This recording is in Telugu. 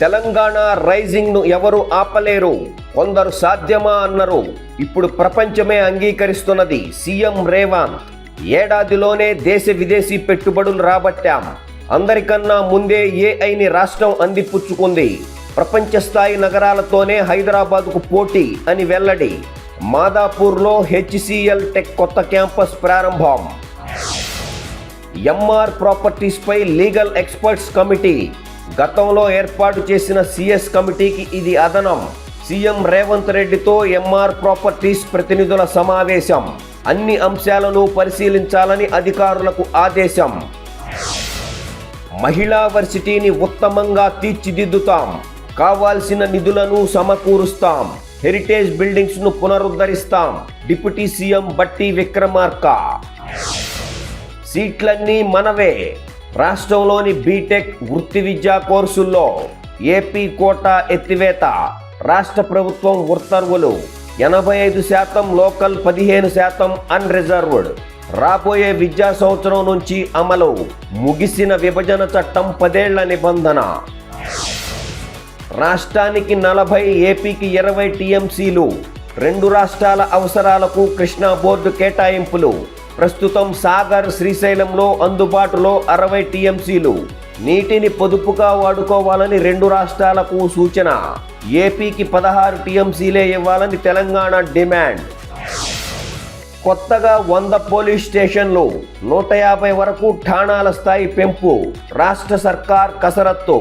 తెలంగాణ రైజింగ్ ను ఎవరు ఆపలేరు, కొందరు సాధ్యమా అన్నారు. ఇప్పుడు ప్రపంచమే అంగీకరిస్తున్నది. సీఎం రేవంత్ ఏడాదిలోనే దేశ విదేశీ పెట్టుబడులు రాబట్టాం, అందరికన్నా ముందే ఏఐని రాష్ట్రం అందిపుచ్చుకుంది, ప్రపంచ స్థాయి నగరాలతోనే హైదరాబాద్కు పోటీ అని వెల్లడి. మాదాపూర్లో హెచ్సిఎల్ టెక్ కొత్త క్యాంపస్ ప్రారంభం. ఎంఆర్ ప్రాపర్టీస్ పై లీగల్ ఎక్స్పర్ట్స్ కమిటీ, గతంలో ఏర్పాటు చేసిన సిఎస్ కమిటీకి ఇది అదనం. సీఎం రేవంత్ రెడ్డితో ఎంఆర్ ప్రాపర్టీస్ ప్రతినిధుల సమావేశం, అన్ని అంశాలను పరిశీలించాలని అధికారులకు ఆదేశం. మహిళా వర్సిటీని ఉత్తమంగా తీర్చిదిద్దుతాం, కావాల్సిన నిధులను సమకూరుస్తాం, హెరిటేజ్ బిల్డింగ్స్ ను పునరుద్ధరిస్తాం. డిప్యూటీ సీఎం బట్టి విక్రమార్క. సీట్లన్నీ మనవే, రాష్ట్రంలోని బీటెక్ వృత్తి విద్యా కోర్సుల్లో ఏపీ కోటా ఎత్తివేత, రాష్ట్ర ప్రభుత్వం ఉత్తర్వులు. 85% లోకల్, 15% అన్రిజర్వ్డ్. రాబోయే విద్యా సంవత్సరం నుంచి అమలు. ముగిసిన విభజన చట్టం 10 ఏళ్ల నిబంధన. రాష్ట్రానికి 40, ఏపీకి 20 టీఎంసీలు. 2 రాష్ట్రాల అవసరాలకు కృష్ణా బోర్డు కేటాయింపులు. ప్రస్తుతం సాగర్, శ్రీశైలంలో అందుబాటులో 60 టీఎంసీలు. నీటిని పొదుపుగా వాడుకోవాలని 2 రాష్ట్రాలకు సూచన. ఏపీకి 16 టీఎంసీలే ఇవ్వాలని తెలంగాణ డిమాండ్. కొత్తగా 100 పోలీస్ స్టేషన్లు, 150 వరకు ఠాణాల స్థాయి పెంపు. రాష్ట్ర సర్కార్ కసరత్తు.